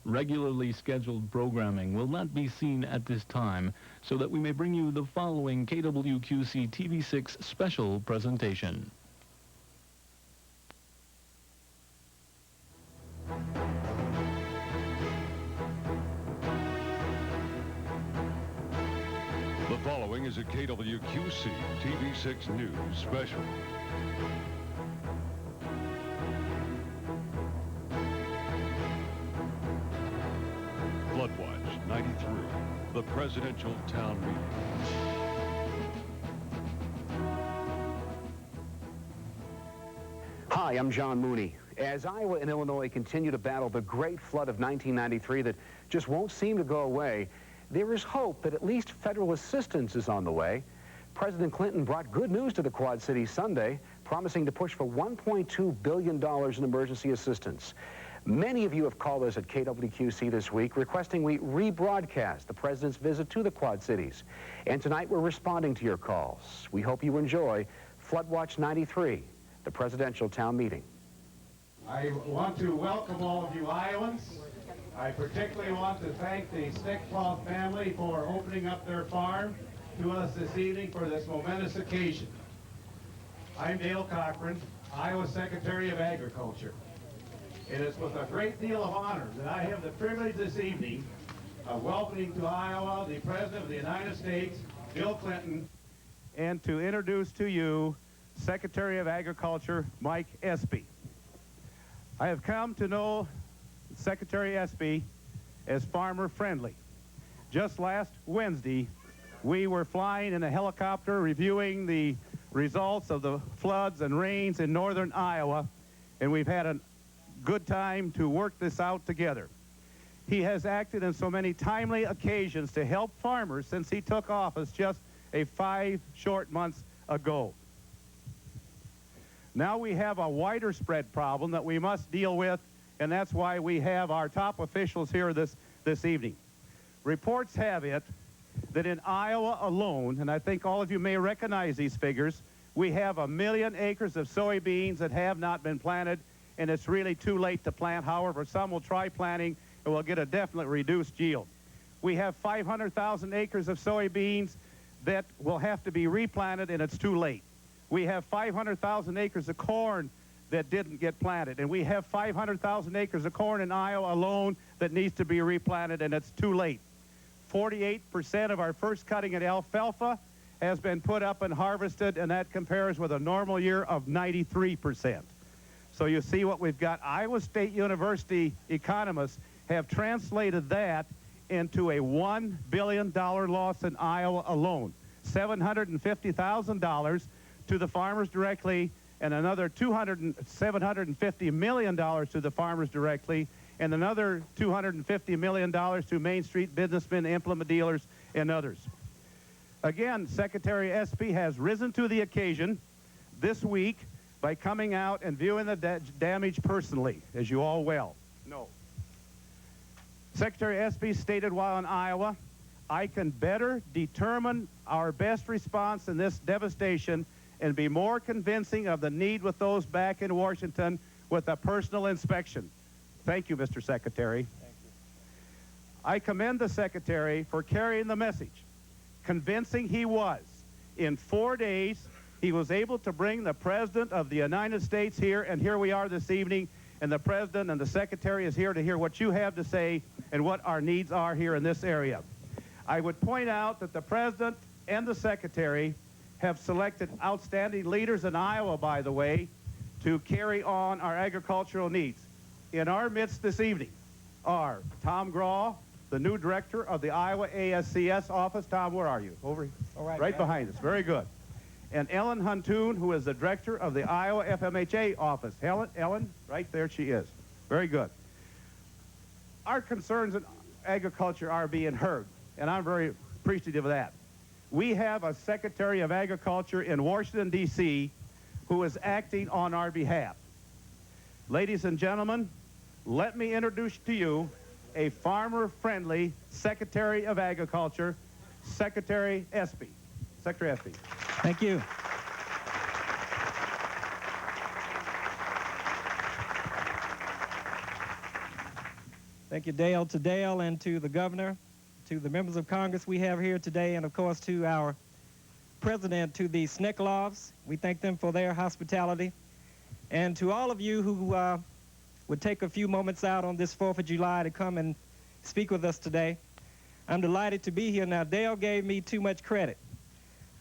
Regularly scheduled programming will not be seen at this time, so that we may bring you the following KWQC TV6 special presentation. The following is a KWQC TV6 News special. Floodwatch 93, the presidential town meeting. Hi, I'm John Mooney. As Iowa and Illinois continue to battle the great flood of 1993 that just won't seem to go away, there is hope that at least federal assistance is on the way. President Clinton brought good news to the Quad Cities Sunday, promising to push for $1.2 billion in emergency assistance. Many of you have called us at KWQC this week requesting we rebroadcast the president's visit to the Quad Cities. And tonight we're responding to your calls. We hope you enjoy Floodwatch 93, the presidential town meeting. I want to welcome all of you Iowans. I particularly want to thank the Stickcloth family for opening up their farm to us this evening for this momentous occasion. I'm Dale Cochran, Iowa Secretary of Agriculture. It is with a great deal of honor that I have the privilege this evening of welcoming to Iowa the President of the United States, Bill Clinton, and to introduce to you Secretary of Agriculture, Mike Espy. I have come to know Secretary Espy as farmer friendly. Just last Wednesday, we were flying in a helicopter reviewing the results of the floods and rains in northern Iowa, and we've had a good time to work this out together. He has acted in so many timely occasions to help farmers since he took office just 5 short months ago. Now we have a wider spread problem that we must deal with, and that's why we have our top officials here this evening. Reports have it that in Iowa alone, and I think all of you may recognize these figures, we have 1 million acres of soybeans that have not been planted, and it's really too late to plant. However, some will try planting and will get a definite reduced yield. We have 500,000 acres of soybeans that will have to be replanted, and it's too late. We have 500,000 acres of corn that didn't get planted, and we have 500,000 acres of corn in Iowa alone that needs to be replanted, and it's too late. 48% of our first cutting at alfalfa has been put up and harvested, and that compares with a normal year of 93%. So you see what we've got. Iowa State University economists have translated that into a $1 billion loss in Iowa alone. $750,000 to the farmers directly, and another $750 million to the farmers directly, and another $250 million to Main Street businessmen, implement dealers, and others. Again, Secretary Espy has risen to the occasion this week by coming out and viewing the damage personally, as you all well know. Secretary Espy stated while in Iowa, "I can better determine our best response in this devastation and be more convincing of the need with those back in Washington with a personal inspection." Thank you, Mr. Secretary. Thank you. I commend the Secretary for carrying the message. Convincing he was. In 4 days, he was able to bring the President of the United States here, and here we are this evening, and the President and the Secretary is here to hear what you have to say and what our needs are here in this area. I would point out that the President and the Secretary have selected outstanding leaders in Iowa, by the way, to carry on our agricultural needs. In our midst this evening are Tom Graw, the new director of the Iowa ASCS office. Tom, where are you? Over here. All right behind us. Very good. And Ellen Huntoon, who is the director of the Iowa FMHA office. Ellen, right there she is. Very good. Our concerns in agriculture are being heard, and I'm very appreciative of that. We have a Secretary of Agriculture in Washington, D.C., who is acting on our behalf. Ladies and gentlemen, let me introduce to you a farmer-friendly Secretary of Agriculture, Secretary Espy. Secretary Espy. Thank you. Thank you, Dale. To Dale and to the governor, to the members of Congress we have here today, and of course to our president, to the Snecklovs. We thank them for their hospitality. And to all of you who would take a few moments out on this 4th of July to come and speak with us today. I'm delighted to be here. Now, Dale gave me too much credit.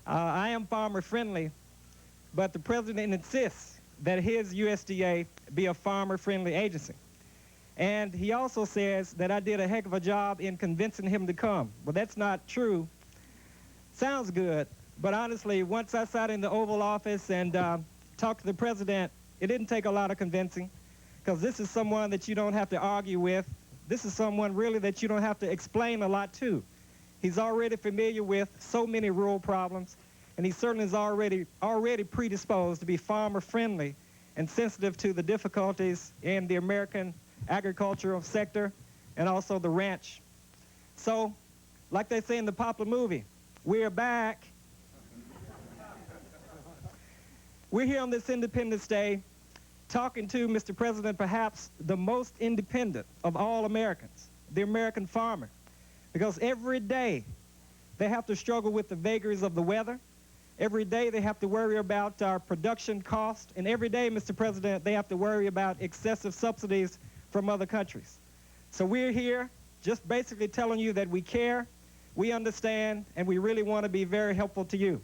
I am farmer friendly, but the president insists that his USDA be a farmer friendly agency. And he also says that I did a heck of a job in convincing him to come. Well, that's not true. Sounds good, but honestly, once I sat in the Oval Office and talked to the president, it didn't take a lot of convincing, because this is someone that you don't have to argue with. This is someone really that you don't have to explain a lot to. He's already familiar with so many rural problems, and he certainly is already predisposed to be farmer friendly and sensitive to the difficulties in the American agricultural sector and also the ranch. So, like they say in the popular movie, we're back. We're here on this Independence Day talking to, Mr. President, perhaps the most independent of all Americans, the American farmer, because every day they have to struggle with the vagaries of the weather. Every day they have to worry about our production cost, and every day, Mr. President, they have to worry about excessive subsidies from other countries. So we're here just basically telling you that we care, we understand, and we really want to be very helpful to you.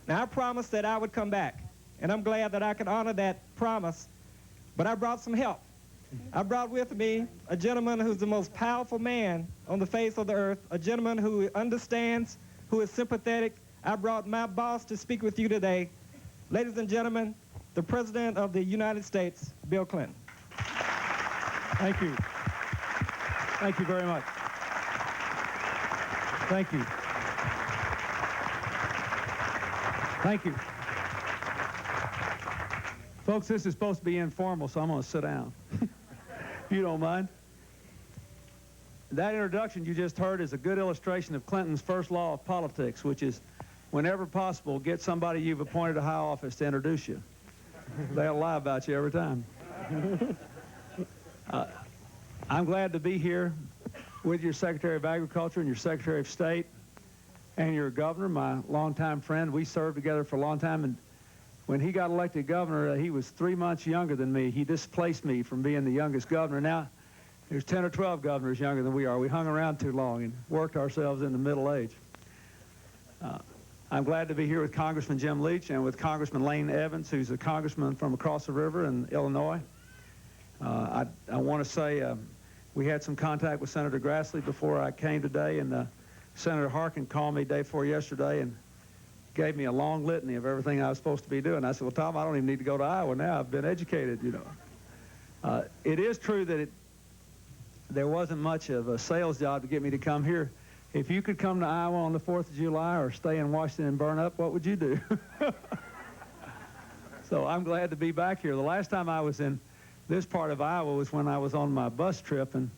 Now, I promised that I would come back, and I'm glad that I can honor that promise, but I brought some help. I brought with me a gentleman who's the most powerful man on the face of the earth, a gentleman who understands, who is sympathetic. I brought my boss to speak with you today. Ladies and gentlemen, the President of the United States, Bill Clinton. Thank you. Thank you very much. Thank you. Thank you. Folks, this is supposed to be informal, so I'm going to sit down. If you don't mind. That introduction you just heard is a good illustration of Clinton's first law of politics, which is, whenever possible, get somebody you've appointed to high office to introduce you. They'll lie about you every time. I'm glad to be here with your Secretary of Agriculture and your Secretary of State and your governor, my longtime friend. We served together for a long time, and when he got elected governor, he was 3 months younger than me. He displaced me from being the youngest governor. Now, there's 10 or 12 governors younger than we are. We hung around too long and worked ourselves into middle age. I'm glad to be here with Congressman Jim Leach and with Congressman Lane Evans, who's a congressman from across the river in Illinois. I want to say we had some contact with Senator Grassley before I came today, and Senator Harkin called me day before yesterday and gave me a long litany of everything I was supposed to be doing. I said, well, Tom, I don't even need to go to Iowa now. I've been educated, you know. It is true that there wasn't much of a sales job to get me to come here. If you could come to Iowa on the 4th of July or stay in Washington and burn up, what would you do? So I'm glad to be back here. The last time I was in this part of Iowa was when I was on my bus trip, and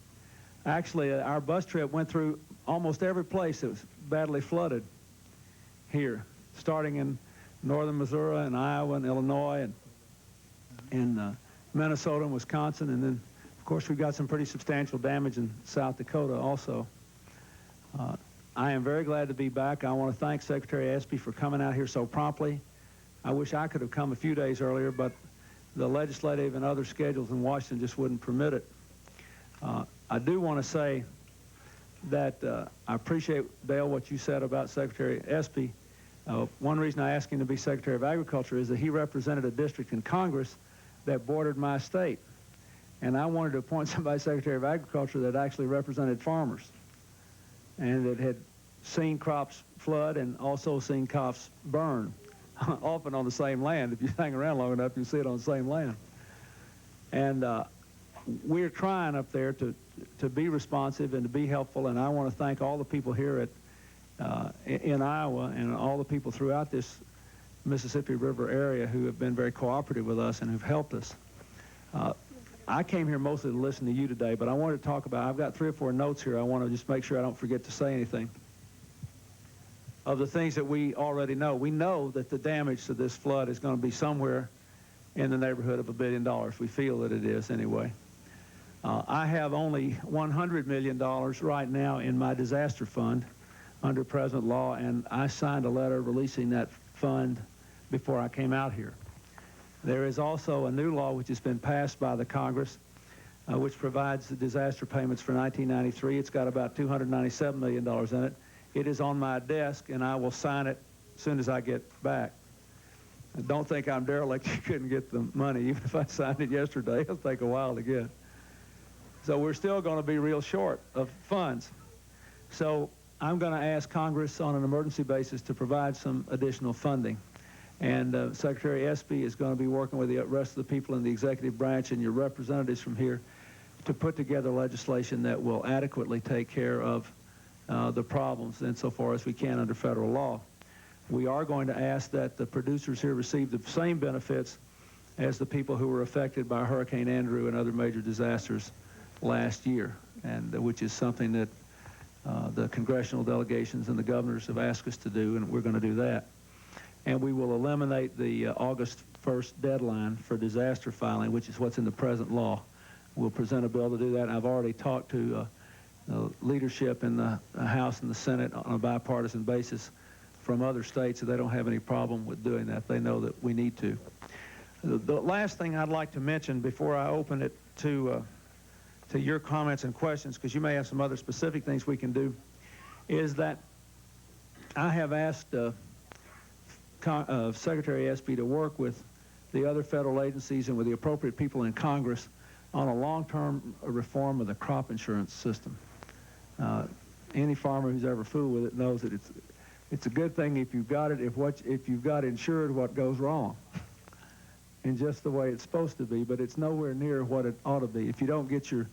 actually our bus trip went through almost every place that was badly flooded here, starting in northern Missouri and Iowa and Illinois and Minnesota and Wisconsin, and then, of course, we've got some pretty substantial damage in South Dakota also. I am very glad to be back. I want to thank Secretary Espy for coming out here so promptly. I wish I could have come a few days earlier, but the legislative and other schedules in Washington just wouldn't permit it. I do want to say that I appreciate, Dale, what you said about Secretary Espy. One reason I asked him to be Secretary of Agriculture is that he represented a district in Congress that bordered my state. And I wanted to appoint somebody Secretary of Agriculture that actually represented farmers and that had seen crops flood and also seen crops burn, often on the same land. If you hang around long enough, you'll see it on the same land. And we're trying up there to be responsive and to be helpful, and I want to thank all the people here in Iowa and all the people throughout this Mississippi River area who have been very cooperative with us and who've helped us. I came here mostly to listen to you today, but I wanted to talk about, I've got 3 or 4 notes here. I want to just make sure I don't forget to say anything of the things that we already know. We know that the damage to this flood is going to be somewhere in the neighborhood of $1 billion. We feel that it is anyway. I have only $100 million right now in my disaster fund under present law, and I signed a letter releasing that fund before I came out here. There is also a new law which has been passed by the Congress which provides the disaster payments for 1993. It's got about $297 million in it. It is on my desk, and I will sign it as soon as I get back. Don't think I'm derelict. You couldn't get the money. Even if I signed it yesterday, it'll take a while to get. So we're still going to be real short of funds. So I'm going to ask Congress on an emergency basis to provide some additional funding. And Secretary Espy is going to be working with the rest of the people in the executive branch and your representatives from here to put together legislation that will adequately take care of the problems insofar as we can under federal law. We are going to ask that the producers here receive the same benefits as the people who were affected by Hurricane Andrew and other major disasters last year, and which is something that the congressional delegations and the governors have asked us to do, and we're going to do that. And we will eliminate the August 1st deadline for disaster filing, which is what's in the present law. We'll present a bill to do that, and I've already talked to leadership in the House and the Senate on a bipartisan basis from other states, so they don't have any problem with doing that. They know that we need to. The last thing I'd like to mention before I open it to your comments and questions, because you may have some other specific things we can do, is that I have asked Secretary Espy to work with the other federal agencies and with the appropriate people in Congress on a long-term reform of the crop insurance system. Any farmer who's ever fooled with it knows that it's a good thing if you've got it, if you've got insured what goes wrong, in just the way it's supposed to be, but it's nowhere near what it ought to be. If you don't get your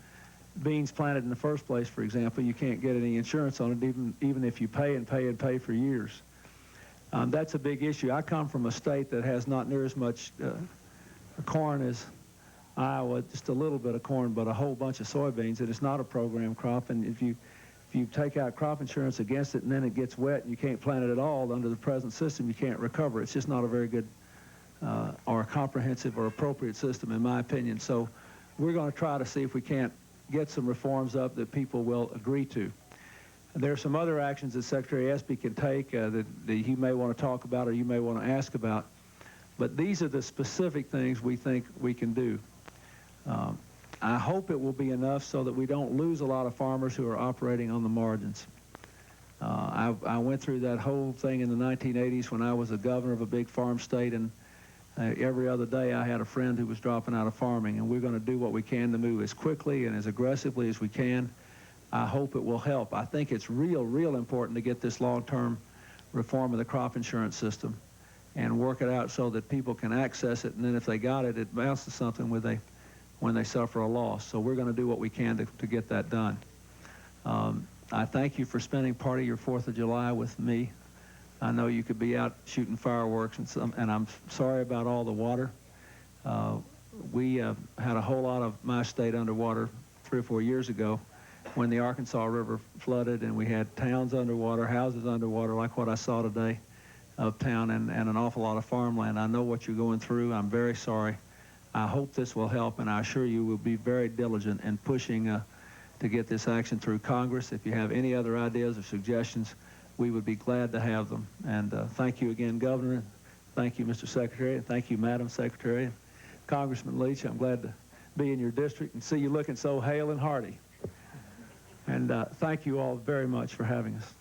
beans planted in the first place, for example, you can't get any insurance on it, even if you pay and pay and pay for years. That's a big issue. I come from a state that has not near as much corn as Iowa, just a little bit of corn, but a whole bunch of soybeans, and it's not a program crop, and if you take out crop insurance against it and then it gets wet and you can't plant it at all under the present system, you can't recover. It's just not a very good or comprehensive or appropriate system, in my opinion. So we're going to try to see if we can't get some reforms up that people will agree to. There are some other actions that Secretary Espy can take that you may want to talk about or you may want to ask about, but these are the specific things we think we can do. I hope it will be enough so that we don't lose a lot of farmers who are operating on the margins. I went through that whole thing in the 1980s when I was a governor of a big farm state, and every other day I had a friend who was dropping out of farming, and we're going to do what we can to move as quickly and as aggressively as we can. I hope it will help. I think it's real important to get this long-term reform of the crop insurance system and work it out so that people can access it, and then if they got it, it amounts to something when they suffer a loss. So we're going to do what we can to get that done. I thank you for spending part of your 4th of July with me. I know you could be out shooting fireworks, and I'm sorry about all the water. We had a whole lot of my state underwater 3 or 4 years ago when the Arkansas River flooded, and we had towns underwater, houses underwater, like what I saw today uptown, and an awful lot of farmland. I know what you're going through. I'm very sorry. I hope this will help, and I assure you we'll be very diligent in pushing to get this action through Congress. If you have any other ideas or suggestions, we would be glad to have them. And thank you again, Governor. Thank you, Mr. Secretary, and thank you, Madam Secretary. Congressman Leach, I'm glad to be in your district and see you looking so hale and hearty. And thank you all very much for having us.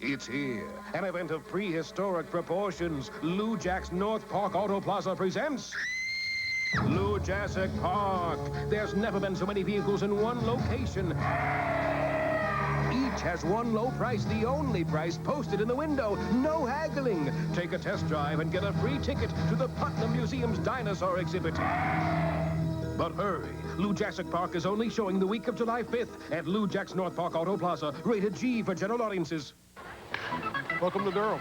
It's here, an event of prehistoric proportions. Lou Jack's North Park Auto Plaza presents Lou Jurassic Park. There's never been so many vehicles in one location. Each has one low price, the only price posted in the window. No haggling. Take a test drive and get a free ticket to the Putnam Museum's dinosaur exhibit. But hurry, Lou Jurassic Park is only showing the week of July 5th at Lou Jack's North Park Auto Plaza, rated G for general audiences. Welcome to Durham.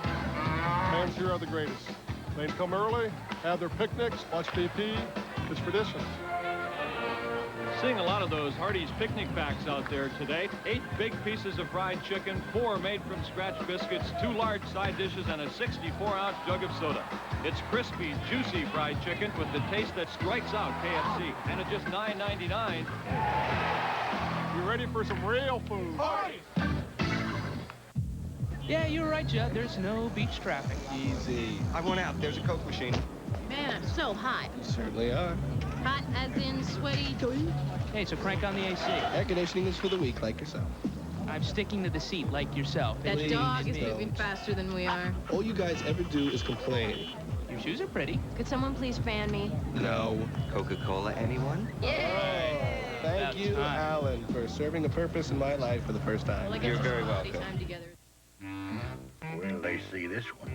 Fans here are the greatest. They come early, have their picnics, watch BP. It's tradition. Seeing a lot of those Hardee's picnic packs out there today. 8 big pieces of fried chicken, 4 made from scratch biscuits, 2 large side dishes, and a 64-ounce jug of soda. It's crispy, juicy fried chicken with the taste that strikes out KFC. And at just $9.99. You ready for some real food? Yeah, you're right, Judd. There's no beach traffic. Easy. I want out. There's a Coke machine. Man, I'm so hot. You certainly are. Hot as in sweaty. Hey, so crank on the AC. Air conditioning is for the weak, like yourself. I'm sticking to the seat, like yourself. That Please dog is don't. moving faster than we are. All you guys ever do is complain. Your shoes are pretty. Could someone please fan me? No. Coca-Cola, anyone? Yeah! Thank you, Alan, for serving a purpose in my life for the first time. Well, You're very welcome. Time together. Well, they see this one,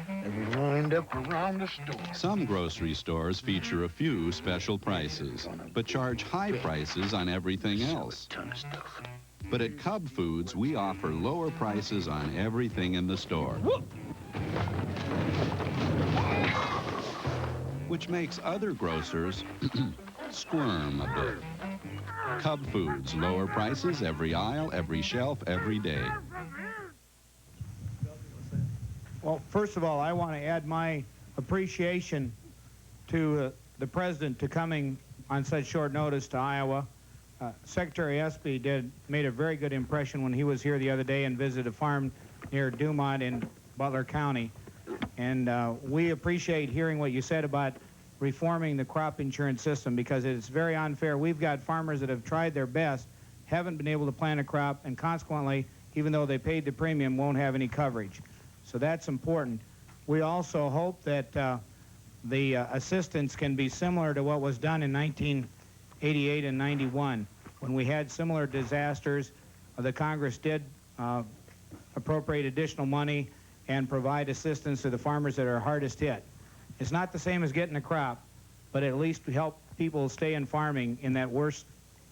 and we lined up around the store. Some grocery stores feature a few special prices, but charge high prices on everything else. Ton of stuff. But at Cub Foods, we offer lower prices on everything in the store. Which makes other grocers squirm a bit. Cub Foods, lower prices every aisle, every shelf, every day. Well, first of all, I want to add my appreciation to the president to coming on such short notice to Iowa. Secretary Espy made a very good impression when he was here the other day and visited a farm near Dumont in Butler County. And we appreciate hearing what you said about reforming the crop insurance system, because it's very unfair. We've got farmers that have tried their best, haven't been able to plant a crop, and consequently, even though they paid the premium, won't have any coverage. So that's important. We also hope that the assistance can be similar to what was done in 1988 and 91. When we had similar disasters, the Congress did appropriate additional money and provide assistance to the farmers that are hardest hit. It's not the same as getting a crop, but at least we help people stay in farming in that worst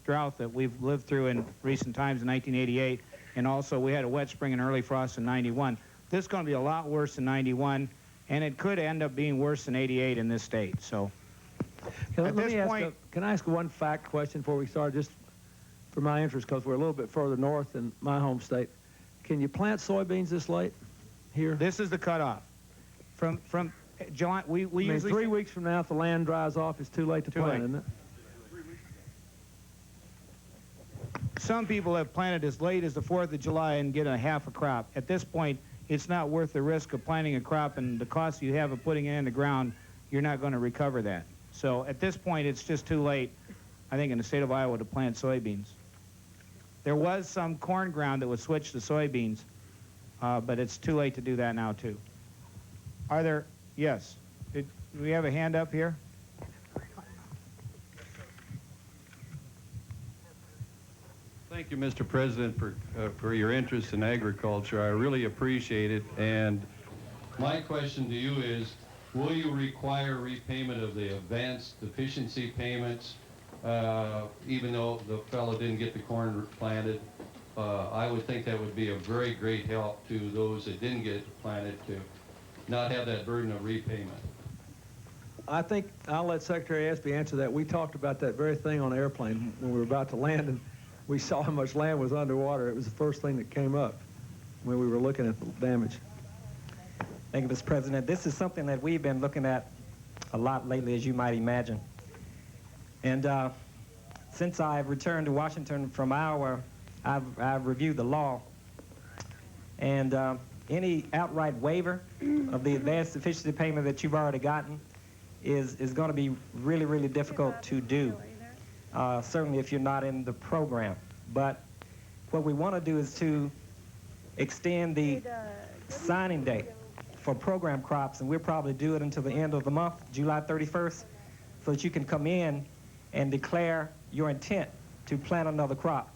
drought that we've lived through in recent times in 1988, and also we had a wet spring and early frost in 91. This is going to be a lot worse than 91, and it could end up being worse than 88 in this state. So, at this point, can I ask one fact question before we start, just for my interest, because we're a little bit further north than my home state. Can you plant soybeans this late here? This is the cutoff. From July, we usually 3 weeks from now, if the land dries off, it's too late to plant, isn't it? Some people have planted as late as the 4th of July and get a half a crop. At this point, it's not worth the risk of planting a crop, and the cost you have of putting it in the ground, you're not going to recover that. So at this point, it's just too late, I think, in the state of Iowa to plant soybeans. There was some corn ground that was switched to soybeans, but it's too late to do that now, too. Are there? Yes. Do we have a hand up here? Thank you, Mr. President, for your interest in agriculture. I really appreciate it. And my question to you is, will you require repayment of the advanced deficiency payments, even though the fellow didn't get the corn planted? I would think that would be a very great help to those that didn't get it planted, to not have that burden of repayment. I think I'll let Secretary Espy answer that. We talked about that very thing on the airplane when we were about to land, and we saw how much land was underwater. It was the first thing that came up when we were looking at the damage. Thank you, Mr. President. This is something that we've been looking at a lot lately, as you might imagine. And since I've returned to Washington from Iowa, I've reviewed the law. And any outright waiver of the advanced deficiency payment that you've already gotten is going to be really, really difficult to do. Certainly if you're not in the program. But what we want to do is to extend the signing date for program crops, and we'll probably do it until the end of the month, July 31st, so that you can come in and declare your intent to plant another crop,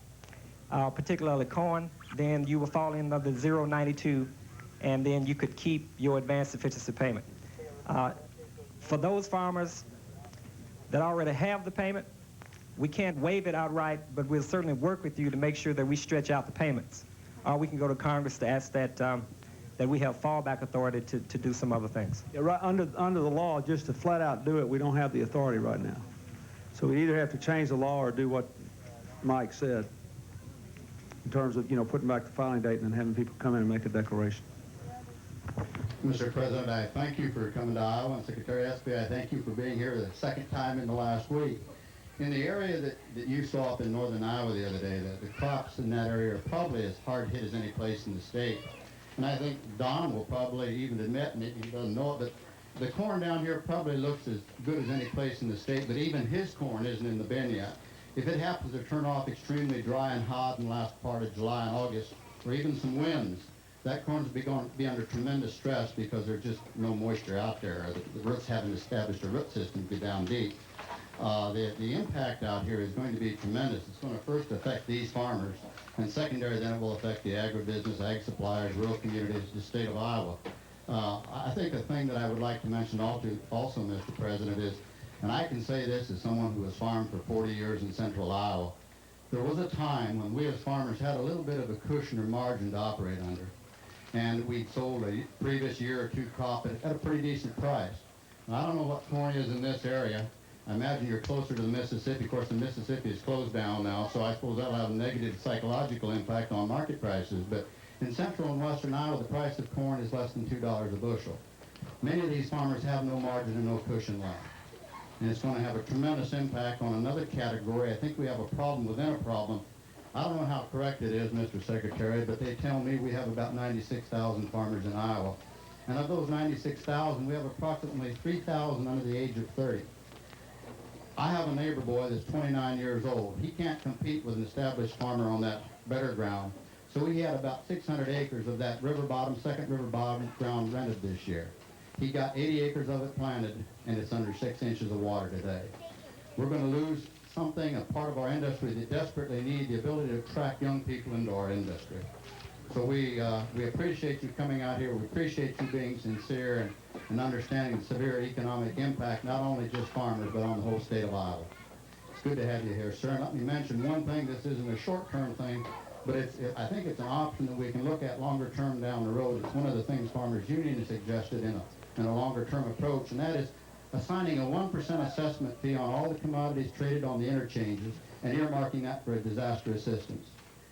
particularly corn. Then you will fall in under 092, and then you could keep your advanced deficiency payment. For those farmers that already have the payment, we can't waive it outright, but we'll certainly work with you to make sure that we stretch out the payments. Or we can go to Congress to ask that that we have fallback authority to do some other things. Yeah, right, under the law, just to flat out do it, we don't have the authority right now. So we either have to change the law or do what Mike said in terms of, putting back the filing date and then having people come in and make a declaration. Mr. President, I thank you for coming to Iowa, and Secretary Espy, I thank you for being here the second time in the last week. In the area that you saw up in northern Iowa the other day, the crops in that area are probably as hard hit as any place in the state. And I think Don will probably even admit, and he doesn't know it, but the corn down here probably looks as good as any place in the state, but even his corn isn't in the bin yet. If it happens to turn off extremely dry and hot in the last part of July and August, or even some winds, that corn's going to be under tremendous stress because there's just no moisture out there. The roots haven't established a root system to be down deep. The impact out here is going to be tremendous. It's going to first affect these farmers, and secondary then it will affect the agribusiness, ag suppliers, rural communities, the state of Iowa. I think a thing that I would like to mention also, Mr. President, is, and I can say this as someone who has farmed for 40 years in central Iowa, there was a time when we as farmers had a little bit of a cushion or margin to operate under. And we'd sold a previous year or two crop at a pretty decent price. Now, I don't know what corn is in this area. I imagine you're closer to the Mississippi. Of course, the Mississippi is closed down now, so I suppose that'll have a negative psychological impact on market prices. But in central and western Iowa, the price of corn is less than $2 a bushel. Many of these farmers have no margin and no cushion left. And it's going to have a tremendous impact on another category. I think we have a problem within a problem. I don't know how correct it is, Mr. Secretary, but they tell me we have about 96,000 farmers in Iowa. And of those 96,000, we have approximately 3,000 under the age of 30. I have a neighbor boy that's 29 years old. He can't compete with an established farmer on that better ground. So he had about 600 acres of that second river bottom ground rented this year. He got 80 acres of it planted, and it's under 6 inches of water today. We're going to lose something, a part of our industry that desperately need the ability to attract young people into our industry. So we appreciate you coming out here. We appreciate you being sincere and understanding the severe economic impact, not only just farmers, but on the whole state of Iowa. It's good to have you here, sir. And let me mention one thing. This isn't a short-term thing, but I think it's an option that we can look at longer term down the road. It's one of the things Farmers Union has suggested in a longer-term approach, and that is assigning a 1% assessment fee on all the commodities traded on the interchanges and earmarking that for a disaster assistance.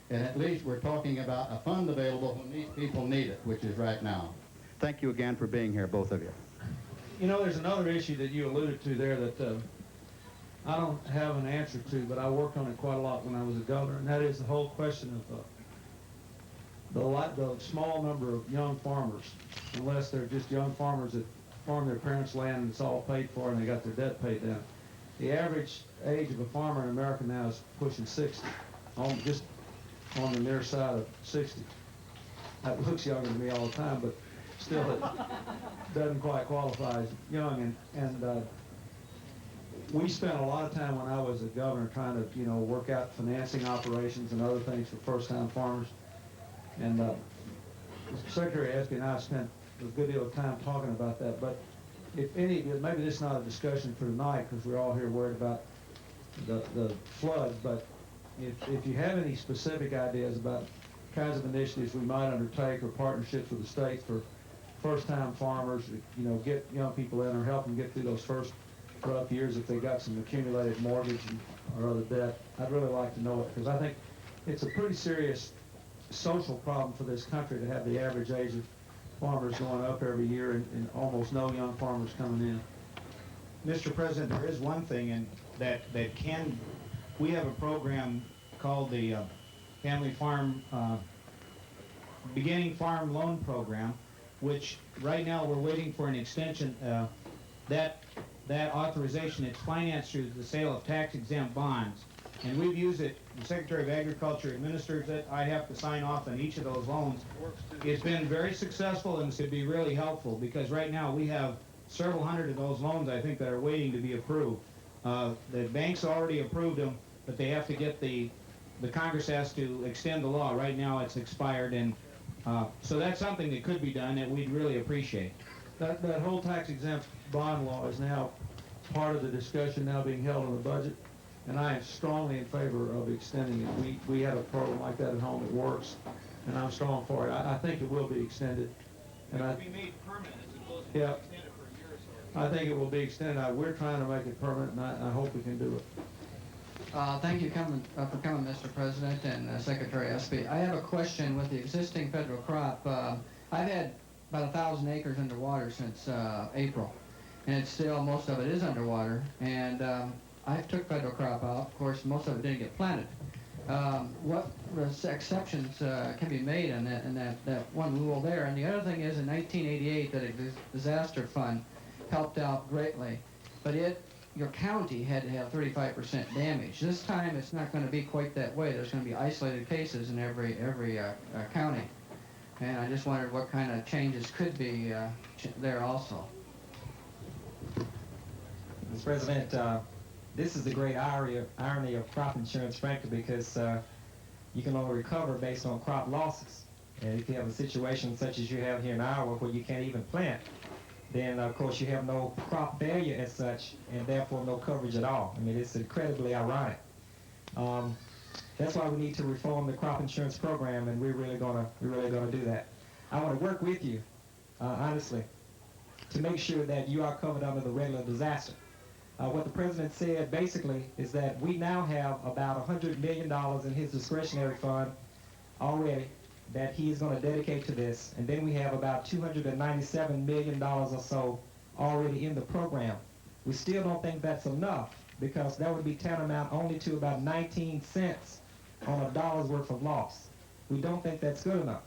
And at least we're talking about a fund available when these people need it, which is right now. Thank you again for being here, both of you. There's another issue that you alluded to there that I don't have an answer to, but I worked on it quite a lot when I was a governor, and that is the whole question of the small number of young farmers, unless they're just young farmers that farm their parents' land and it's all paid for and they got their debt paid down. The average age of a farmer in America now is pushing 60, just on the near side of 60. That looks younger than me all the time, but still it doesn't quite qualify as young. And we spent a lot of time when I was a governor trying to, work out financing operations and other things for first-time farmers. And Secretary Espy and I spent a good deal of time talking about that. But maybe this is not a discussion for tonight because we're all here worried about the floods, but if you have any specific ideas about kinds of initiatives we might undertake or partnerships with the state for first-time farmers, get young people in or help them get through those first rough years if they got some accumulated mortgage or other debt, I'd really like to know it because I think it's a pretty serious social problem for this country to have the average age of farmers going up every year and almost no young farmers coming in. Mr. President, there is one thing we have a program called the Family Farm Beginning Farm Loan Program, which right now we're waiting for an extension. That authorization, it's financed through the sale of tax-exempt bonds. And we've used it, the Secretary of Agriculture administers it, I have to sign off on each of those loans. It's been very successful and it's going to be really helpful because right now we have several hundred of those loans, I think, that are waiting to be approved. The banks already approved them, but they have to get the Congress has to extend the law. Right now it's expired, and so that's something that could be done that we'd really appreciate. That whole tax-exempt bond law is now part of the discussion now being held on the budget, and I am strongly in favor of extending it. We have a program like that at home that works, and I'm strong for it. I think it will be extended. And it will be made permanent as opposed to extended for a year or so. I think it will be extended. We're trying to make it permanent, and I hope we can do it. Thank you for coming, Mr. President and Secretary Espy. I have a question with the existing federal crop. I've had about 1,000 acres underwater since April, and it's still, most of it is underwater, and I took federal crop out. Of course, most of it didn't get planted. What exceptions can be made in that one rule there? And the other thing is, in 1988, that disaster fund helped out greatly, but your county had to have 35% damage. This time, it's not going to be quite that way. There's going to be isolated cases in every county, and I just wondered what kind of changes could be there also. Mr. President, this is the great irony of crop insurance, frankly, because you can only recover based on crop losses. And if you have a situation such as you have here in Iowa where you can't even plant, then of course you have no crop failure as such, and therefore no coverage at all. I mean, it's incredibly ironic. That's why we need to reform the crop insurance program, and we're really gonna do that. I want to work with you, honestly, to make sure that you are covered under the regular disaster. What the President said basically is that we now have about $100 million in his discretionary fund already that he is going to dedicate to this, and then we have about $297 million or so already in the program. We still don't think that's enough, because that would be tantamount only to about 19 cents on a dollar's worth of loss. We don't think that's good enough.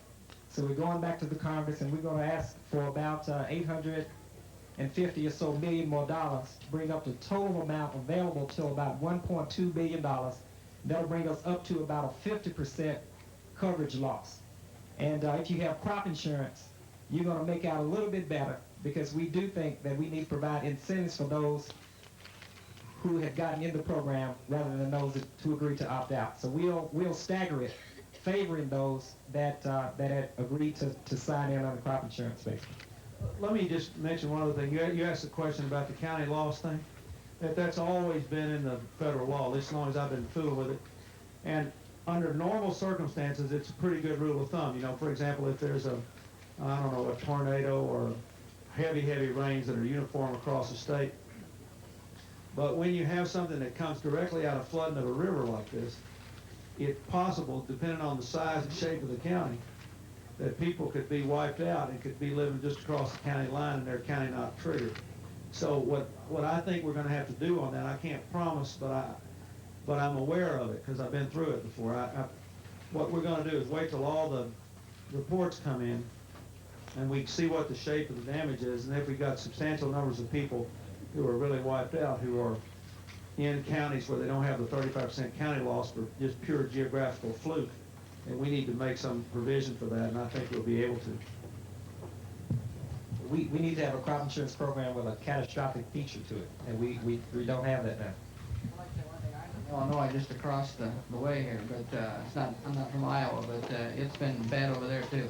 So we're going back to the Congress, and we're going to ask for about 850 or so million more dollars to bring up the total amount available to about $1.2 billion. That'll bring us up to about a 50% coverage loss. And if you have crop insurance, you're going to make out a little bit better, because we do think that we need to provide incentives for those who have gotten in the program rather than those who agreed to opt out. So we'll stagger it, favoring those that had agreed to sign in on the crop insurance basis. Let me just mention one other thing. You asked a question about the county loss thing. That's always been in the federal law, as long as I've been fooling with it. And under normal circumstances, it's a pretty good rule of thumb. You know, for example, if there's a tornado or heavy rains that are uniform across the state. But when you have something that comes directly out of flooding of a river like this, it's possible, depending on the size and shape of the county, that people could be wiped out and could be living just across the county line and their county not triggered. So what I think we're going to have to do on that, I can't promise, but I'm aware of it because I've been through it before. What we're going to do is wait till all the reports come in and we see what the shape of the damage is, and if we've got substantial numbers of people who are really wiped out, who are in counties where they don't have the 35% county loss for just pure geographical fluke, and we need to make some provision for that, and I think we'll be able to. We need to have a crop insurance program with a catastrophic feature to it, and we don't have that now. Illinois, just across the way here, but I'm not from Iowa, but it's been bad over there too.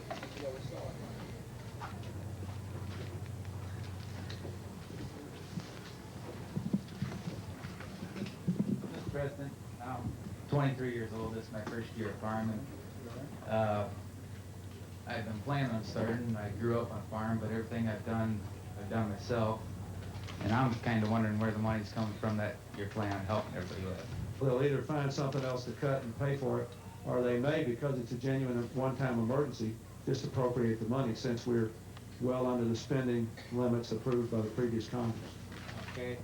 Mr. President, I'm 23 years old. This is my first year of farming. I've been planning on starting. I grew up on a farm, but everything I've done myself. And I'm kind of wondering where the money's coming from that you're planning on helping everybody with. They'll either find something else to cut and pay for it, or they may, because it's a genuine one-time emergency, just appropriate the money, since we're well under the spending limits approved by the previous Congress. Okay.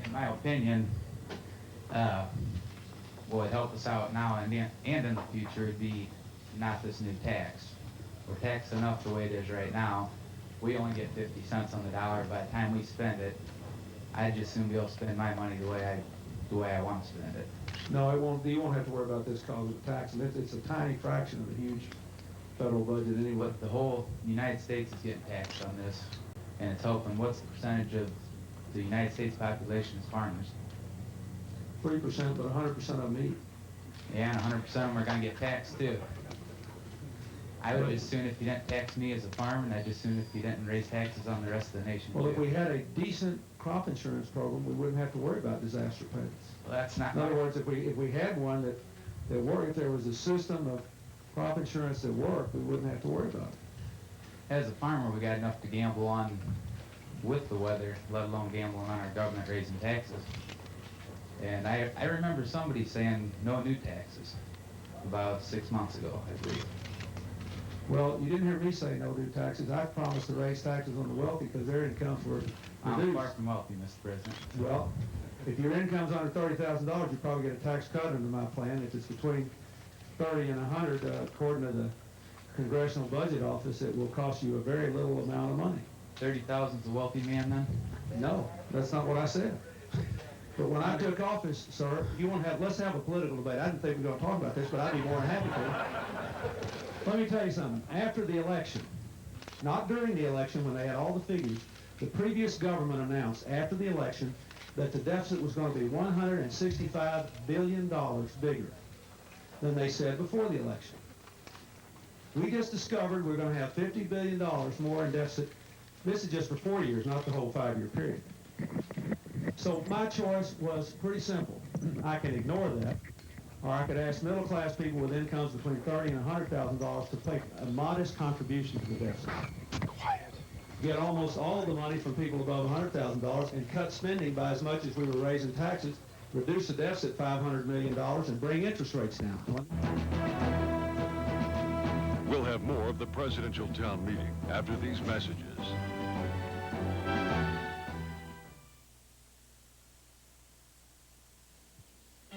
In my opinion, what would help us out now and in the future would be not this new tax. We're taxed enough the way it is right now. We only get 50 cents on the dollar. By the time we spend it, I'd just soon be able to spend my money the way I want to spend it. No, it won't. You won't have to worry about this because of the tax, and it's a tiny fraction of a huge federal budget anyway. But the whole United States is getting taxed on this, and it's helping. What's the percentage of the United States population is farmers? 3%, but 100% of them eat. Yeah, and 100% of them are going to get taxed too. I would just soon if you didn't tax me as a farmer, and I'd just soon if you didn't raise taxes on the rest of the nation. Well, too. if we had a decent crop insurance program, we wouldn't have to worry about disaster payments. Well, that's not. In other words, if we had one that worked, if there was a system of crop insurance that worked, we wouldn't have to worry about it. As a farmer, we got enough to gamble on with the weather, let alone gambling on our government raising taxes. And I remember somebody saying no new taxes about 6 months ago, I believe. Well, you didn't hear me say no new taxes. I promised to raise taxes on the wealthy because their incomes were I'm reduced. far from wealthy, Mr. President. Well, if your income's under $30,000, you probably get a tax cut under my plan. If it's between 30 and 100, according to the Congressional Budget Office, it will cost you a very little amount of money. 30,000's a wealthy man, then? No, that's not what I said. But when I took office, sir, if you want to have, let's have a political debate. I didn't think we were going to talk about this, but I'd be more than happy to. Let me tell you something. After the election, not during the election when they had all the figures, the previous government announced after the election that the deficit was going to be $165 billion bigger than they said before the election. We just discovered we're going to have $50 billion more in deficit. This is just for 4 years, not the whole 5-year period. So my choice was pretty simple. I can ignore that, or I could ask middle-class people with incomes between $30,000 and $100,000 to make a modest contribution to the deficit. Quiet. Get almost all of the money from people above $100,000 and cut spending by as much as we were raising taxes, reduce the deficit $500 million, and bring interest rates down. We'll have more of the presidential town meeting after these messages.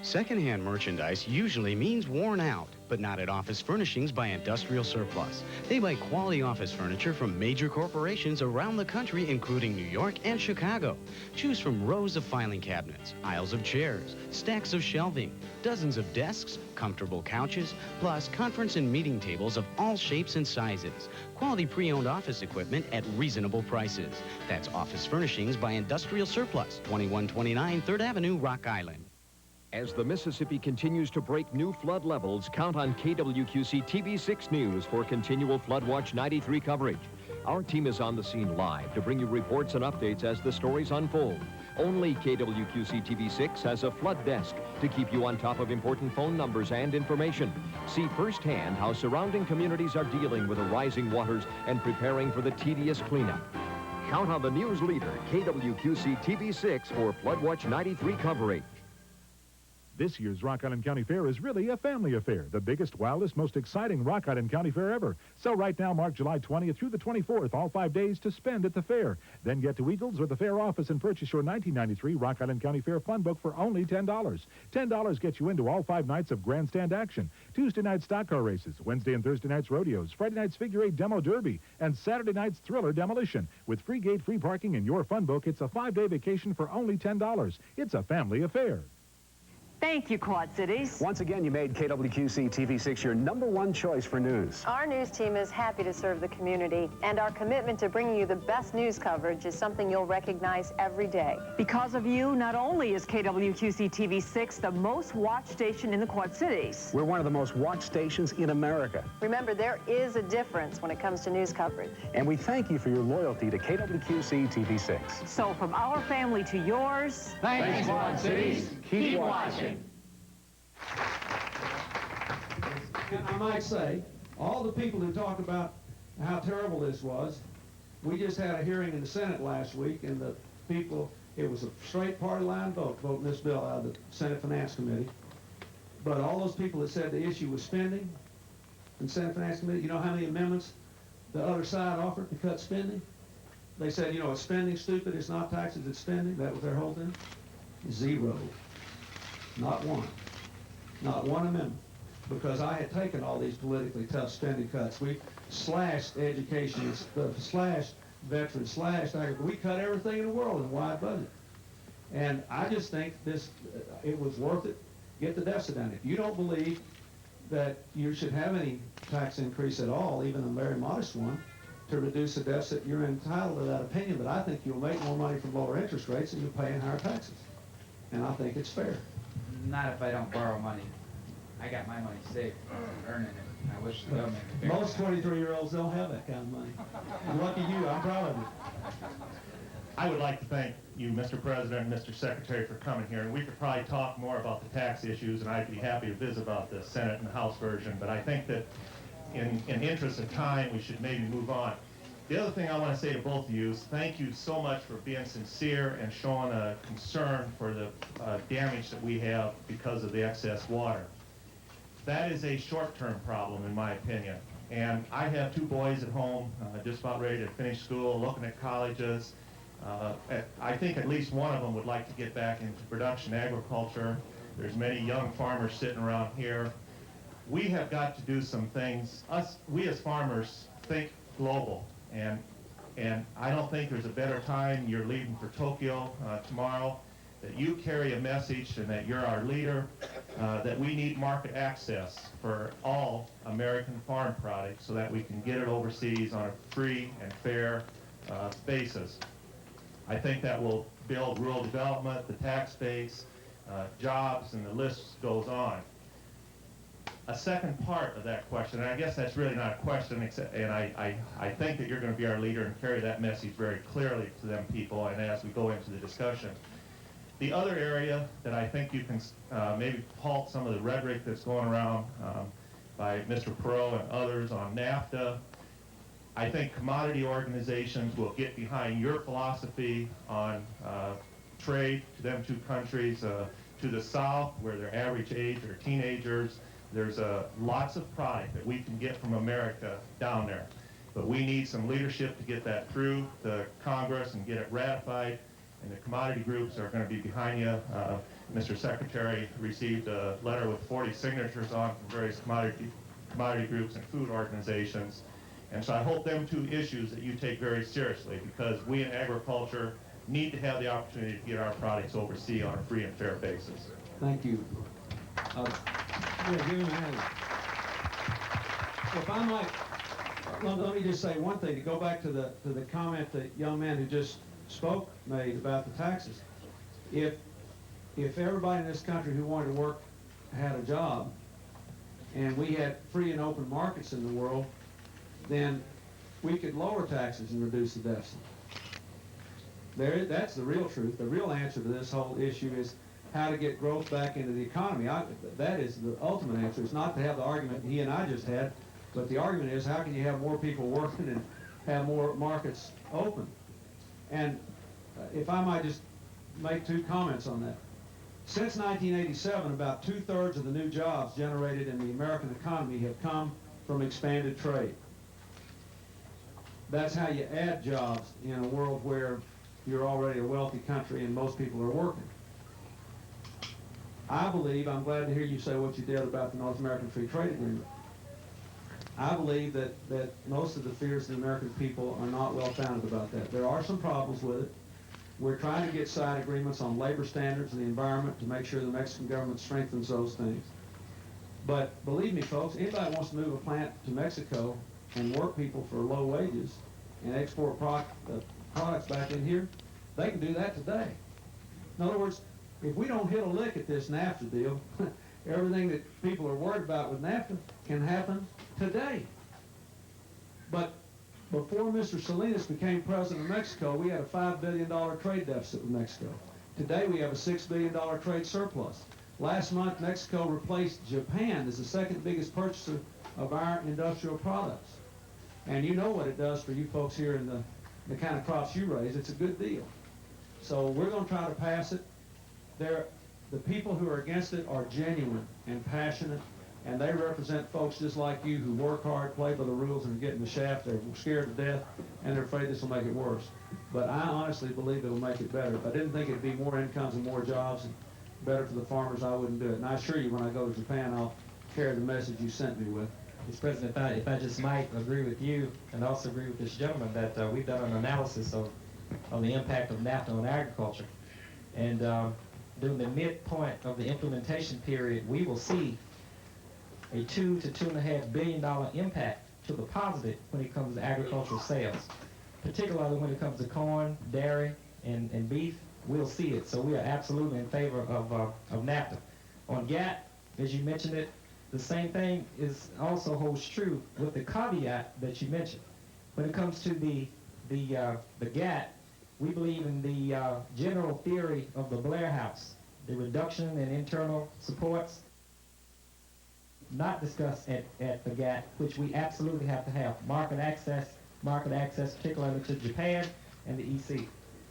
Secondhand merchandise usually means worn out, but not at Office Furnishings by Industrial Surplus. They buy quality office furniture from major corporations around the country, including New York and Chicago. Choose from rows of filing cabinets, aisles of chairs, stacks of shelving, dozens of desks, comfortable couches, plus conference and meeting tables of all shapes and sizes. Quality pre-owned office equipment at reasonable prices. That's Office Furnishings by Industrial Surplus, 2129 3rd Avenue, Rock Island. As the Mississippi continues to break new flood levels, count on KWQC TV6 News for continual Flood Watch 93 coverage. Our team is on the scene live to bring you reports and updates as the stories unfold. Only KWQC TV6 has a flood desk to keep you on top of important phone numbers and information. See firsthand how surrounding communities are dealing with the rising waters and preparing for the tedious cleanup. Count on the news leader, KWQC TV6, for Flood Watch 93 coverage. This year's Rock Island County Fair is really a family affair, the biggest, wildest, most exciting Rock Island County Fair ever. So right now, mark July 20th through the 24th, all 5 days to spend at the fair. Then get to Eagles or the fair office and purchase your 1993 Rock Island County Fair Fun Book for only $10. $10 gets you into all 5 nights of grandstand action, Tuesday night stock car races, Wednesday and Thursday nights rodeos, Friday nights figure 8 demo derby, and Saturday nights thriller demolition. With free gate, free parking, and your fun book, it's a 5-day vacation for only $10. It's a family affair. Thank you, Quad Cities. Once again, you made KWQC TV6 your #1 choice for news. Our news team is happy to serve the community, and our commitment to bringing you the best news coverage is something you'll recognize every day. Because of you, not only is KWQC TV6 the most watched station in the Quad Cities, we're one of the most watched stations in America. Remember, there is a difference when it comes to news coverage. And we thank you for your loyalty to KWQC TV6. So from our family to yours, thanks, Quad Cities. Keep watching. I might say, all the people who talk about how terrible this was, we just had a hearing in the Senate last week, and the people, it was a straight party line vote, voting this bill out of the Senate Finance Committee. But all those people that said the issue was spending in Senate Finance Committee, you know how many amendments the other side offered to cut spending? They said, you know, it's spending stupid, it's not taxes, it's spending. That was their whole thing. 0. Not one. Not one amendment. Because I had taken all these politically tough spending cuts. We slashed education, slashed veterans, slashed agriculture. We cut everything in the world in a wide budget. And I just think this, it was worth it. Get the deficit down. If you don't believe that you should have any tax increase at all, even a very modest one, to reduce the deficit, you're entitled to that opinion. But I think you'll make more money from lower interest rates and you'll pay in higher taxes. And I think it's fair. Not if I don't borrow money. I got my money saved, earning it. I wish the government could. Most 23-year-olds don't have that kind of money. Lucky you, I'm proud of you. I would like to thank you, Mr. President and Mr. Secretary, for coming here. And we could probably talk more about the tax issues, and I'd be happy to visit about the Senate and House version. But I think that in interest of time, we should maybe move on. The other thing I want to say to both of you is thank you so much for being sincere and showing a concern for the damage that we have because of the excess water. That is a short-term problem, in my opinion. And I have 2 boys at home, just about ready to finish school, looking at colleges. I think at least one of them would like to get back into production agriculture. There's many young farmers sitting around here. We have got to do some things. We as farmers think global, and I don't think there's a better time. You're leaving for Tokyo tomorrow, that you carry a message and that you're our leader, that we need market access for all American farm products so that we can get it overseas on a free and fair basis. I think that will build rural development, the tax base, jobs, and the list goes on. A second part of that question, and I guess that's really not a question, and I think that you're going to be our leader and carry that message very clearly to them people and as we go into the discussion. The other area that I think you can maybe halt some of the rhetoric that's going around by Mr. Perot and others on NAFTA, I think commodity organizations will get behind your philosophy on trade to them 2 countries. To the south, where their average age are teenagers, there's lots of product that we can get from America down there. But we need some leadership to get that through the Congress and get it ratified. And the commodity groups are going to be behind you. Mr. Secretary received a letter with 40 signatures on from various commodity groups and food organizations. And so I hope them 2 issues that you take very seriously, because we in agriculture need to have the opportunity to get our products overseas on a free and fair basis. Thank you. Yeah, give him a hand. If I might, let me just say one thing, to go back to the comment the young man who just spoke made about the taxes. If everybody in this country who wanted to work had a job, and we had free and open markets in the world, then we could lower taxes and reduce the deficit. That's the real truth. The real answer to this whole issue is how to get growth back into the economy. That is the ultimate answer. It's not to have the argument he and I just had, but the argument is how can you have more people working and have more markets open? And if I might just make 2 comments on that. Since 1987, about 2/3 of the new jobs generated in the American economy have come from expanded trade. That's how you add jobs in a world where you're already a wealthy country and most people are working. I believe, I'm glad to hear you say what you did about the North American Free Trade Agreement. I believe that most of the fears of the American people are not well-founded about that. There are some problems with it. We're trying to get side agreements on labor standards and the environment to make sure the Mexican government strengthens those things. But believe me, folks, anybody wants to move a plant to Mexico and work people for low wages and export products back in here, they can do that today. In other words, if we don't hit a lick at this NAFTA deal, everything that people are worried about with NAFTA can happen today. But before Mr. Salinas became president of Mexico, we had a $5 billion trade deficit with Mexico. Today we have a $6 billion trade surplus. Last month, Mexico replaced Japan as the 2nd biggest purchaser of our industrial products. And you know what it does for you folks here in the kind of crops you raise. It's a good deal. So we're going to try to pass it. The people who are against it are genuine and passionate, and they represent folks just like you who work hard, play by the rules, and get in the shaft. They're scared to death, and they're afraid this will make it worse. But I honestly believe it will make it better. If I didn't think it would be more incomes and more jobs and better for the farmers, I wouldn't do it. And I assure you, when I go to Japan, I'll carry the message you sent me with. Mr. President, if I just might agree with you and also agree with this gentleman that we've done an analysis of the impact of NAFTA on agriculture. And during the midpoint of the implementation period, we will see a $2 to $2.5 billion impact to the positive when it comes to agricultural sales, particularly when it comes to corn, dairy, and beef. We'll see it. So we are absolutely in favor of NAFTA. On GATT, as you mentioned it, the same thing also holds true with the caveat that you mentioned. When it comes to the GATT, we believe in the general theory of the Blair House, the reduction in internal supports, not discussed at the GATT, which we absolutely have to have. Market access market access, particularly to Japan and the EC.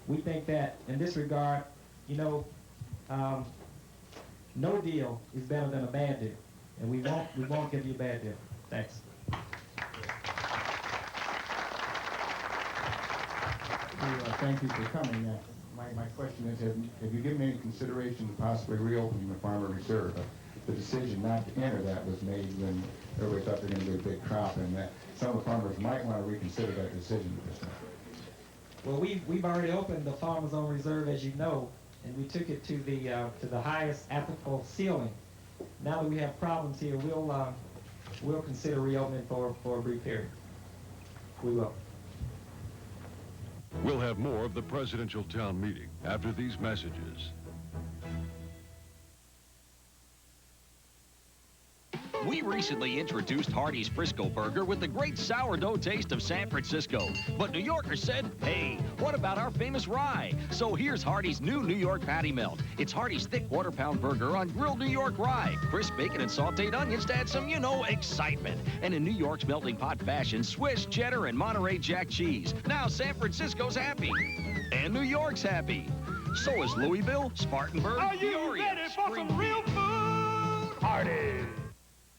We think that in this regard, you know, no deal is better than a bad deal, and we won't give you a bad deal. Thanks. Thank you for coming. My question is, have you given any consideration to possibly reopening the Farmer Reserve? The decision not to enter that was made when everybody thought they were going to do a big crop, and that some of the farmers might want to reconsider that decision at this time. Well, we've already opened the Farmers Own Reserve, as you know, and we took it to the highest applicable ceiling. Now that we have problems here, we'll consider reopening for a brief period. We will. We'll have more of the presidential town meeting after these messages. We recently introduced Hardee's Frisco Burger with the great sourdough taste of San Francisco. But New Yorkers said, hey, what about our famous rye? So here's Hardee's new New York Patty Melt. It's Hardee's thick quarter-pound burger on grilled New York rye. Crisp bacon and sauteed onions to add some, you know, excitement. And in New York's melting pot fashion, Swiss, cheddar, and Monterey Jack cheese. Now San Francisco's happy. And New York's happy. So is Louisville, Spartanburg, Are you Peoria, ready for some real food? Hardee's.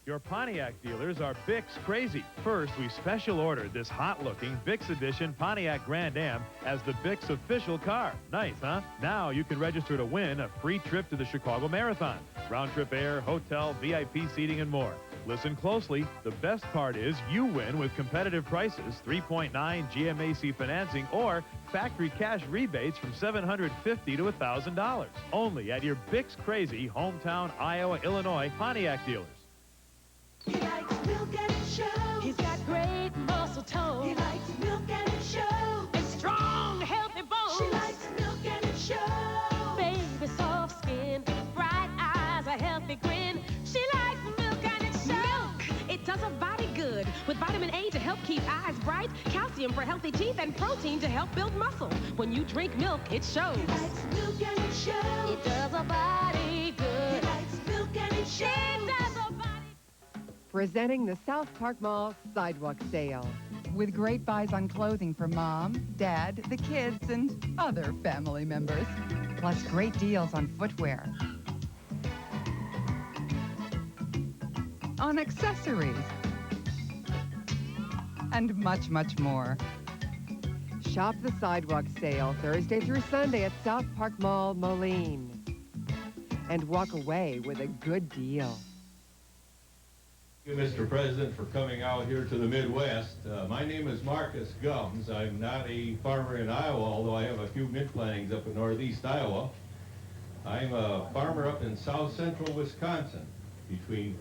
Your Pontiac dealers are Bix crazy. First, we special ordered this hot-looking Bix Edition Pontiac Grand Am as the Bix official car. Nice, huh? Now you can register to win a free trip to the Chicago Marathon. Round-trip air, hotel, VIP seating, and more. Listen closely. The best part is you win with competitive prices, 3.9 GMAC financing, or factory cash rebates from $750 to $1,000. Only at your Bix crazy hometown Iowa, Illinois Pontiac dealers. He likes milk and it shows. He's got great muscle tone. He likes milk and it shows. And strong, healthy bones. She likes milk and it shows. Baby, soft skin, bright eyes, a healthy grin. She likes milk and it shows. Milk! It does her body good. With vitamin A to help keep eyes bright, calcium for healthy teeth, and protein to help build muscle. When you drink milk, it shows. He likes milk and it shows. It does her body good. He likes milk and it shows. It does her body. Presenting the South Park Mall Sidewalk Sale. With great buys on clothing for mom, dad, the kids, and other family members. Plus great deals on footwear. On accessories. And much, much more. Shop the Sidewalk Sale Thursday through Sunday at South Park Mall, Moline. And walk away with a good deal. Thank you, Mr. President, for coming out here to the Midwest. My name is Marcus Gums. I'm not a farmer in Iowa, although I have a few mid-plantings up in northeast Iowa. I'm a farmer up in south central Wisconsin, between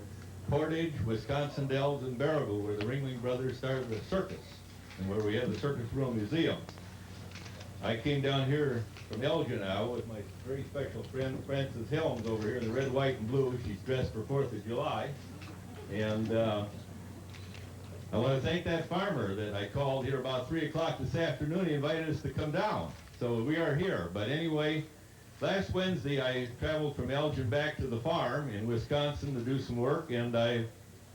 Portage, Wisconsin Dells, and Baraboo, where the Ringling Brothers started the circus, and where we have the Circus World Museum. I came down here from Elgin, Iowa, with my very special friend Frances Helms over here in the red, white, and blue. She's dressed for 4th of July. And I want to thank that farmer that I called here about 3 o'clock this afternoon. He invited us to come down. So we are here. But anyway, last Wednesday I traveled from Elgin back to the farm in Wisconsin to do some work, and I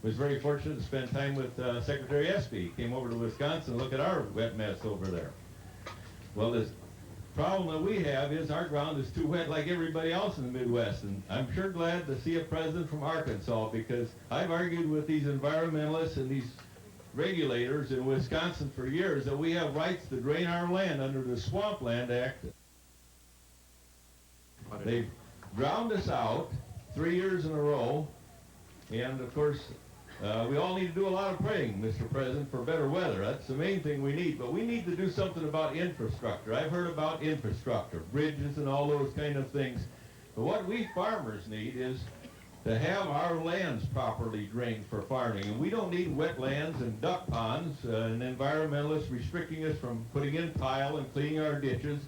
was very fortunate to spend time with Secretary Espy. He came over to Wisconsin to look at our wet mess over there. Well, the problem that we have is our ground is too wet like everybody else in the Midwest, and I'm sure glad to see a president from Arkansas, because I've argued with these environmentalists and these regulators in Wisconsin for years that we have rights to drain our land under the Swampland Act. They've drowned us out 3 years in a row, and of course we all need to do a lot of praying, Mr. President, for better weather. That's the main thing we need. But we need to do something about infrastructure. I've heard about infrastructure, bridges and all those kind of things. But what we farmers need is to have our lands properly drained for farming. And we don't need wetlands and duck ponds and environmentalists restricting us from putting in tile and cleaning our ditches.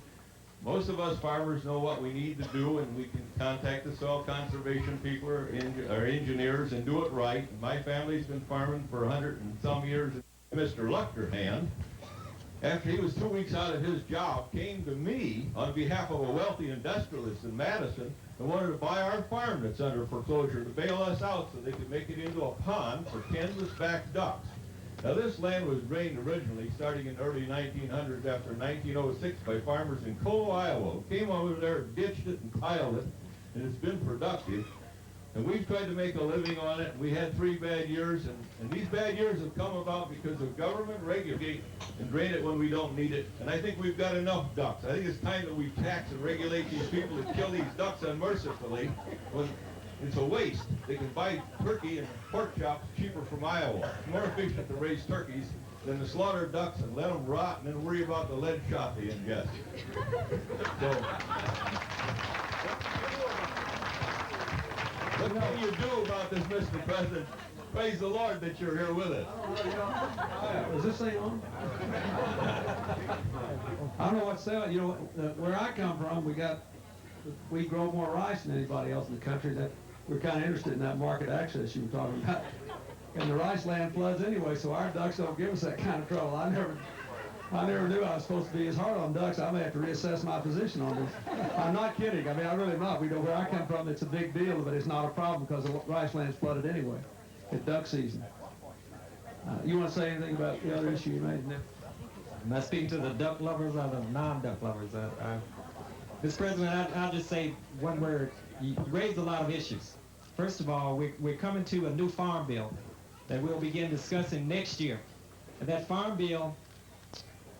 Most of us farmers know what we need to do, and we can contact the soil conservation people or engineers and do it right. My family's been farming for 100 and some years. Mr. Luchterhand, after he was 2 weeks out of his job, came to me on behalf of a wealthy industrialist in Madison and wanted to buy our farm that's under foreclosure to bail us out so they could make it into a pond for canvas-back ducks. Now, this land was drained originally, starting in the early 1900s after 1906 by farmers in Cole, Iowa. Came over there, ditched it, and tiled it, and it's been productive. And we've tried to make a living on it. We had 3 bad years, and these bad years have come about because of government regulate and drain it when we don't need it. And I think we've got enough ducks. I think it's time that we tax and regulate these people that kill these ducks unmercifully when it's a waste. They can buy turkey and pork chops cheaper from Iowa. It's more efficient to raise turkeys than to slaughter ducks and let them rot and then worry about the lead shot they ingest. So, what can you do about this, Mr. President? Praise the Lord that you're here with us. Is this thing on? I don't know what to say. You know, where I come from, we grow more rice than anybody else in the country. That we're kind of interested in that market access you were talking about. And the rice land floods anyway, so our ducks don't give us that kind of trouble. I never knew I was supposed to be as hard on ducks. I may have to reassess my position on this. I'm not kidding. I mean, I really am not. We know where I come from, it's a big deal, but it's not a problem because the rice land's flooded anyway at duck season. You want to say anything about the other issue you made? Am I speaking to the duck lovers or the non-duck lovers? Mr. President, I'll just say one word. You raised a lot of issues. First of all, we're coming to a new farm bill that we'll begin discussing next year. And that farm bill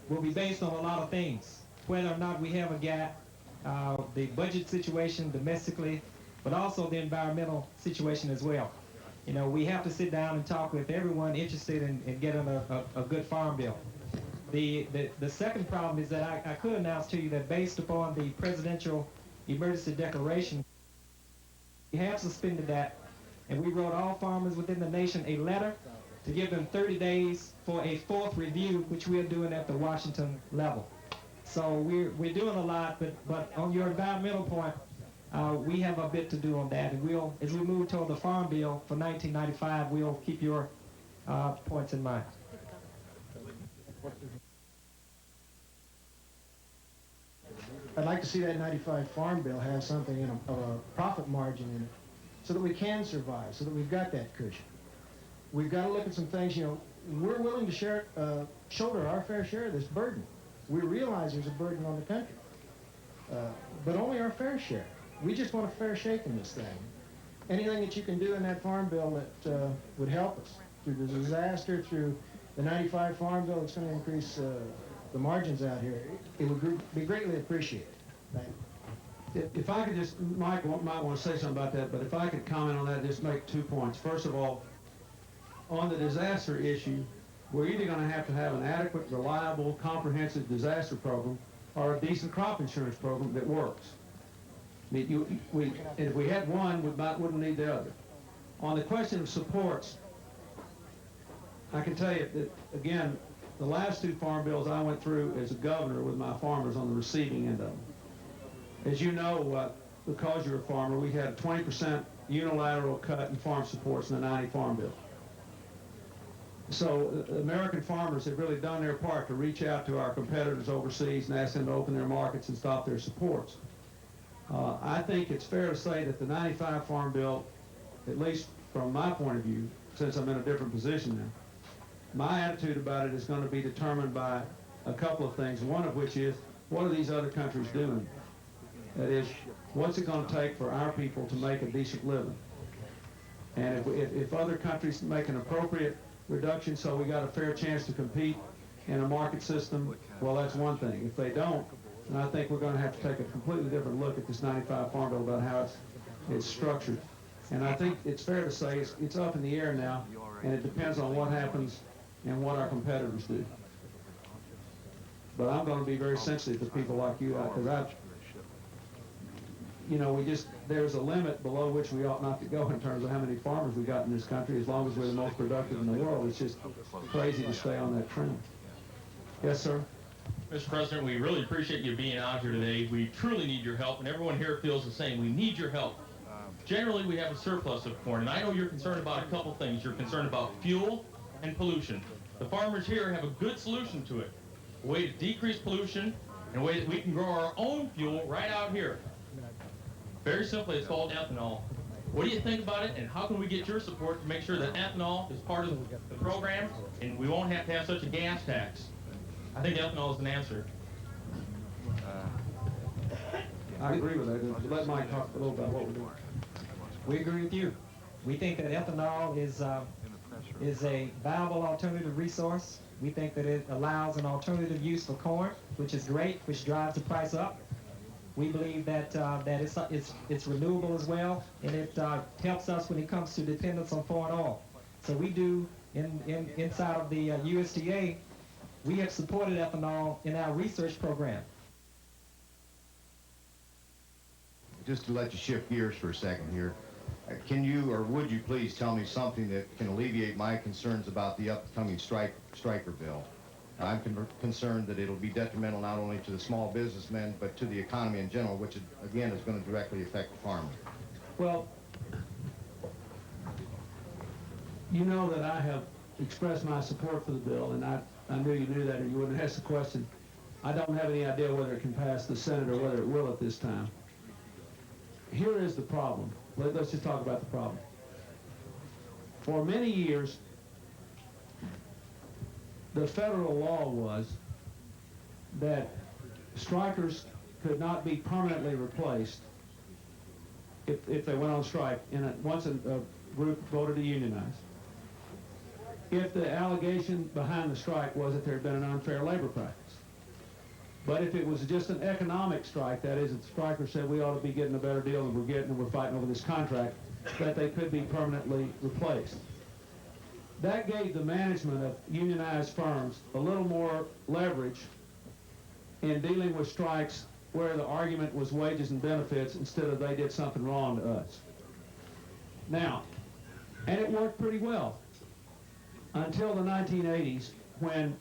will be based on a lot of things. Whether or not we have a gap, the budget situation domestically, but also the environmental situation as well. You know, we have to sit down and talk with everyone interested in getting a good farm bill. The second problem is that I could announce to you that based upon the presidential emergency declaration, we have suspended that, and we wrote all farmers within the nation a letter to give them 30 days for a 4th review, which we are doing at the Washington level. So we're doing a lot, but on your environmental point, we have a bit to do on that, and we'll, as we move toward the farm bill for 1995, we'll keep your points in mind. I'd like to see that 95 farm bill have something in of a profit margin in it so that we can survive, so that we've got that cushion. We've got to look at some things, you know, we're willing to shoulder our fair share of this burden. We realize there's a burden on the country, but only our fair share. We just want a fair shake in this thing. Anything that you can do in that farm bill that would help us through the disaster, through the 95 farm bill that's going to increase the margins out here, it would be greatly appreciated. Thank you. If I could just, Mike might want to say something about that, but if I could comment on that, just make 2 points. First of all, on the disaster issue, we're either going to have an adequate, reliable, comprehensive disaster program or a decent crop insurance program that works. I mean, if we had one, we wouldn't need the other. On the question of supports, I can tell you that, again, the last 2 farm bills I went through as a governor with my farmers on the receiving end of them. As you know, because you're a farmer, we had a 20% unilateral cut in farm supports in the 90 farm bill. So American farmers have really done their part to reach out to our competitors overseas and ask them to open their markets and stop their supports. I think it's fair to say that the 95 farm bill, at least from my point of view, since I'm in a different position now, my attitude about it is going to be determined by a couple of things, one of which is, what are these other countries doing? That is, what's it going to take for our people to make a decent living? And if other countries make an appropriate reduction so we got a fair chance to compete in a market system, well, that's one thing. If they don't, then I think we're going to have to take a completely different look at this 95 farm bill about how it's structured. And I think it's fair to say it's up in the air now, and it depends on what happens and what our competitors do. But I'm going to be very sensitive to people like you, because there's a limit below which we ought not to go in terms of how many farmers we got in this country. As long as we're the most productive in the world, it's just crazy to stay on that trend. Yes, sir? Mr. President, we really appreciate you being out here today. We truly need your help, and everyone here feels the same. We need your help. Generally, we have a surplus of corn, and I know you're concerned about a couple things. You're concerned about fuel and pollution. The farmers here have a good solution to it, a way to decrease pollution, and a way that we can grow our own fuel right out here. Very simply, it's called ethanol. What do you think about it, and how can we get your support to make sure that ethanol is part of the program and we won't have to have such a gas tax? I think ethanol is an answer. I agree with that. Let Mike talk a little about what we're doing. We agree with you. We think that ethanol is a viable alternative resource. We think that it allows an alternative use for corn, which is great, which drives the price up. We believe that it's renewable as well, and it helps us when it comes to dependence on foreign oil. So we do, inside of the USDA, we have supported ethanol in our research program. Just to let you shift gears for a second here, can you or would you please tell me something that can alleviate my concerns about the upcoming striker bill? I'm concerned that it'll be detrimental not only to the small businessmen, but to the economy in general, which, again, is going to directly affect the farmer. Well, you know that I have expressed my support for the bill, and I knew you knew that or you wouldn't ask the question. I don't have any idea whether it can pass the Senate or whether it will at this time. Here is the problem. Let's just talk about the problem. For many years, the federal law was that strikers could not be permanently replaced if they went on strike once a group voted to unionize. If the allegation behind the strike was that there had been an unfair labor practice. But if it was just an economic strike, that is, if the strikers said we ought to be getting a better deal than we're getting and we're fighting over this contract, that they could be permanently replaced. That gave the management of unionized firms a little more leverage in dealing with strikes where the argument was wages and benefits instead of they did something wrong to us. Now, and it worked pretty well until the 1980s when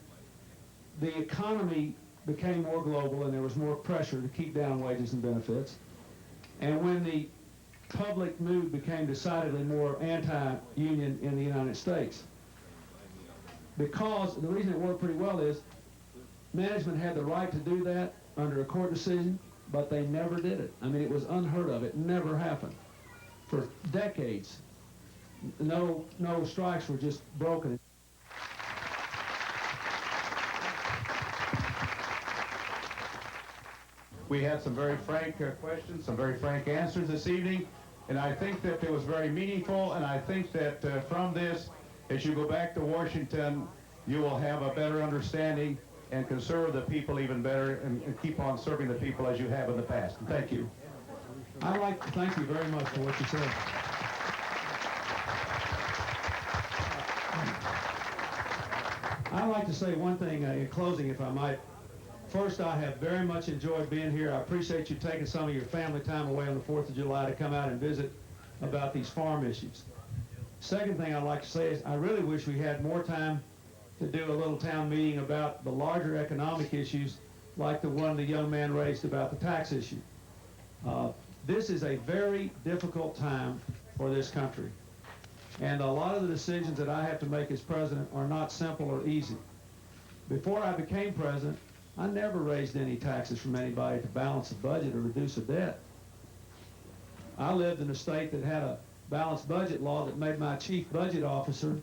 the economy became more global and there was more pressure to keep down wages and benefits, and when the public mood became decidedly more anti-union in the United States. Because the reason it worked pretty well is management had the right to do that under a court decision, but they never did it. I mean, it was unheard of. It never happened. For decades, no strikes were just broken. We had some very frank questions, some very frank answers this evening, and I think that it was very meaningful, and I think that from this, as you go back to Washington, you will have a better understanding and can serve the people even better and keep on serving the people as you have in the past. And thank you. I'd like to thank you very much for what you said. I'd like to say one thing in closing, if I might. First, I have very much enjoyed being here. I appreciate you taking some of your family time away on the 4th of July to come out and visit about these farm issues. Second thing I'd like to say is I really wish we had more time to do a little town meeting about the larger economic issues like the one the young man raised about the tax issue. This is a very difficult time for this country. And a lot of the decisions that I have to make as president are not simple or easy. Before I became president, I never raised any taxes from anybody to balance a budget or reduce a debt. I lived in a state that had a balanced budget law that made my chief budget officer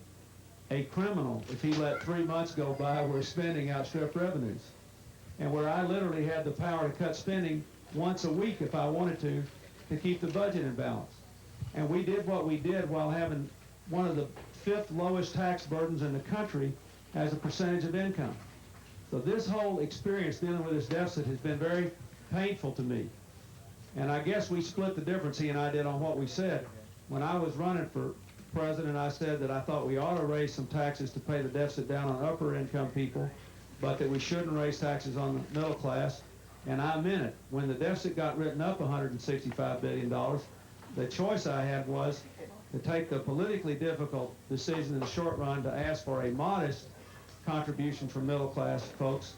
a criminal if he let 3 months go by where spending outstripped revenues. And where I literally had the power to cut spending once a week if I wanted to keep the budget in balance. And we did what we did while having one of the 5th lowest tax burdens in the country as a percentage of income. So this whole experience dealing with this deficit has been very painful to me. And I guess we split the difference, he and I did, on what we said. When I was running for president, I said that I thought we ought to raise some taxes to pay the deficit down on upper income people, but that we shouldn't raise taxes on the middle class. And I meant it. When the deficit got written up $165 billion, the choice I had was to take the politically difficult decision in the short run to ask for a modest contribution from middle class folks,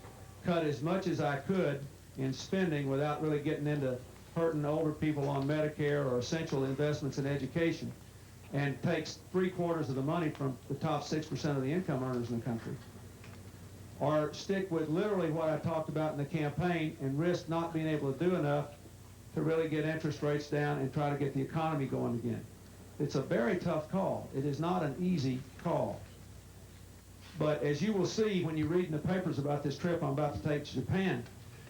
cut as much as I could in spending without really getting into hurting older people on Medicare or essential investments in education, and takes 3/4 of the money from the top 6% of the income earners in the country. Or stick with literally what I talked about in the campaign and risk not being able to do enough to really get interest rates down and try to get the economy going again. It's a very tough call. It is not an easy call. But as you will see when you read in the papers about this trip I'm about to take to Japan,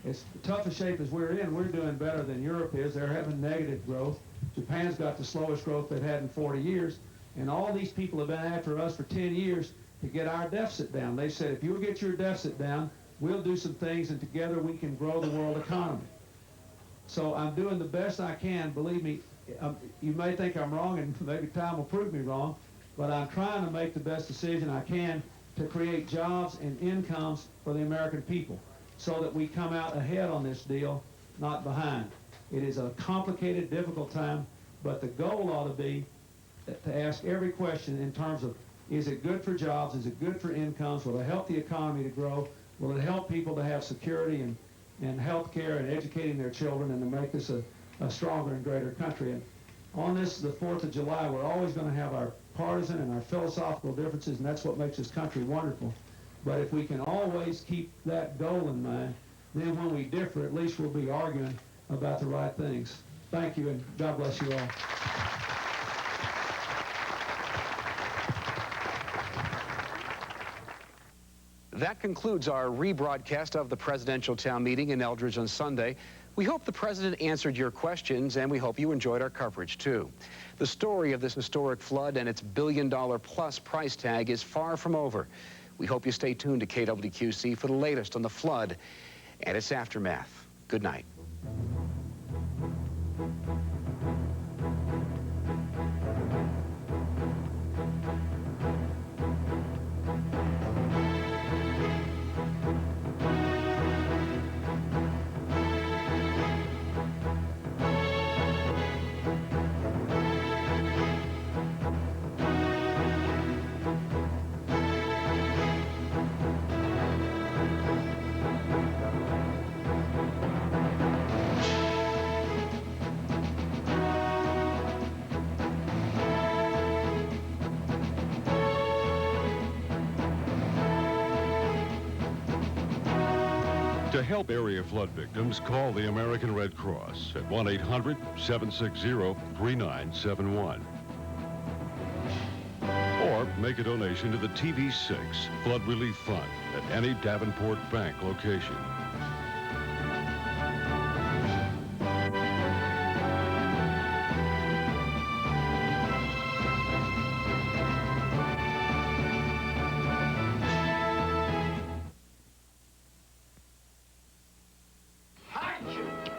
as tough a shape as we're in, we're doing better than Europe is. They're having negative growth. Japan's got the slowest growth they've had in 40 years. And all these people have been after us for 10 years to get our deficit down. They said, if you'll get your deficit down, we'll do some things, and together we can grow the world economy. So I'm doing the best I can. Believe me, you may think I'm wrong, and maybe time will prove me wrong, but I'm trying to make the best decision I can to create jobs and incomes for the American people so that we come out ahead on this deal, not behind. It is a complicated, difficult time, but the goal ought to be to ask every question in terms of, is it good for jobs? Is it good for incomes? Will it help the economy to grow? Will it help people to have security and health care and educating their children and to make this a stronger and greater country? And on this, the 4th of July, we're always going to have our partisan and our philosophical differences, and that's what makes this country wonderful. But if we can always keep that goal in mind, then when we differ, at least we'll be arguing about the right things. Thank you, and God bless you all. That concludes our rebroadcast of the presidential town meeting in Eldridge on Sunday. We hope the president answered your questions, and we hope you enjoyed our coverage, too. The story of this historic flood and its billion-dollar-plus price tag is far from over. We hope you stay tuned to KWQC for the latest on the flood and its aftermath. Good night. To help area flood victims, call the American Red Cross at 1-800-760-3971. Or make a donation to the TV6 Flood Relief Fund at any Davenport Bank location.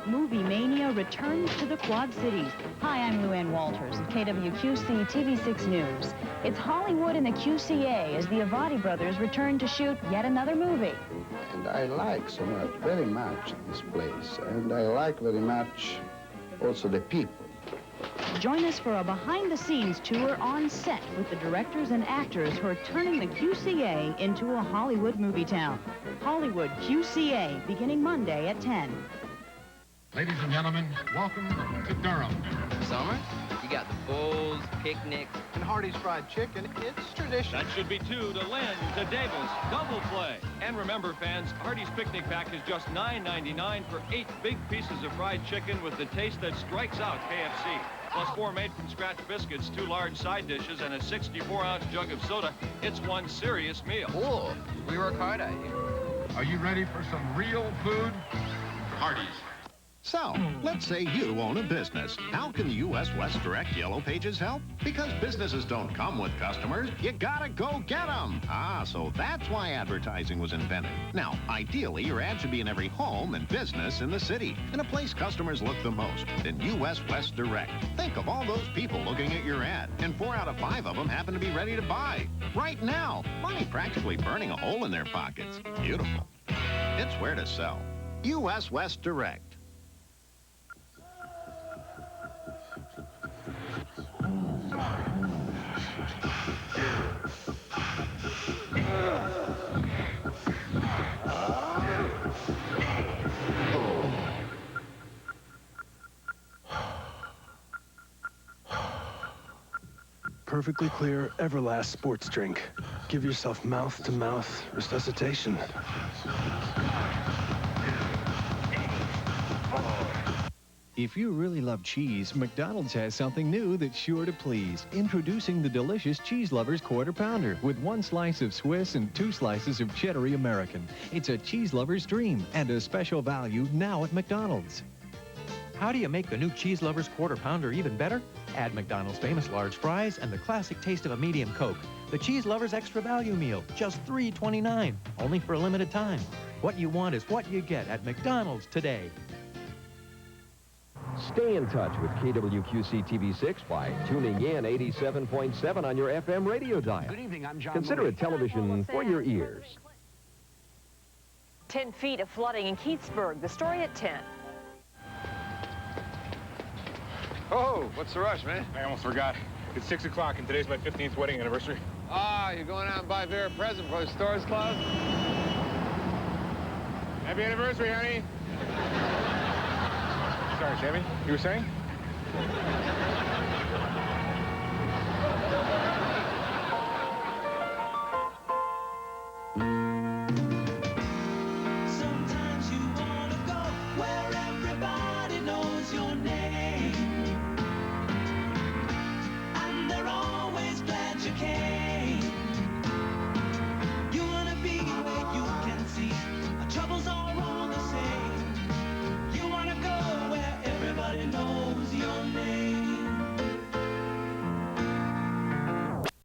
Movie Mania returns to the Quad Cities. Hi, I'm Luann Walters of KWQC TV6 News. It's Hollywood and the QCA as the Avati brothers return to shoot yet another movie. And I like so much, very much, this place. And I like very much also the people. Join us for a behind-the-scenes tour on set with the directors and actors who are turning the QCA into a Hollywood movie town. Hollywood QCA, beginning Monday at 10. Ladies and gentlemen, welcome to Durham. Summer, you got the bowls, picnics, and Hardee's fried chicken. It's tradition. That should be 2 to Lynn, to Davis, double play. And remember, fans, Hardee's picnic pack is just $9.99 for 8 big pieces of fried chicken with the taste that strikes out KFC. Plus 4 made-from-scratch biscuits, 2 large side dishes, and a 64-ounce jug of soda. It's one serious meal. Cool. We work hard out here. Are you ready for some real food? Hardee's. So, let's say you own a business. How can the U.S. West Direct Yellow Pages help? Because businesses don't come with customers, you gotta go get them. So that's why advertising was invented. Now, ideally, your ad should be in every home and business in the city, in a place customers look the most, in U.S. West Direct. Think of all those people looking at your ad, and 4 out of 5 of them happen to be ready to buy. Right now, money practically burning a hole in their pockets. Beautiful. It's where to sell. U.S. West Direct. Perfectly clear Everlast sports drink. Give yourself mouth-to-mouth resuscitation. If you really love cheese, McDonald's has something new that's sure to please. Introducing the delicious Cheese Lovers Quarter Pounder with 1 slice of Swiss and 2 slices of Cheddar American. It's a Cheese Lover's dream and a special value now at McDonald's. How do you make the new Cheese Lovers Quarter Pounder even better? Add McDonald's famous large fries and the classic taste of a medium Coke. The Cheese Lovers Extra Value Meal, just $3.29, only for a limited time. What you want is what you get at McDonald's today. Stay in touch with KWQC TV6 by tuning in 87.7 on your FM radio dial. Good evening, I'm John Consider Mooney. it television for your ears. 10 feet of flooding in Keithsburg. The story at 10. Oh, what's the rush, man? I almost forgot. It's 6 o'clock, and today's my 15th wedding anniversary. Ah, you're going out and buy Vera a present before the store's closed? Happy anniversary, honey. Sorry, Sammy. You were saying?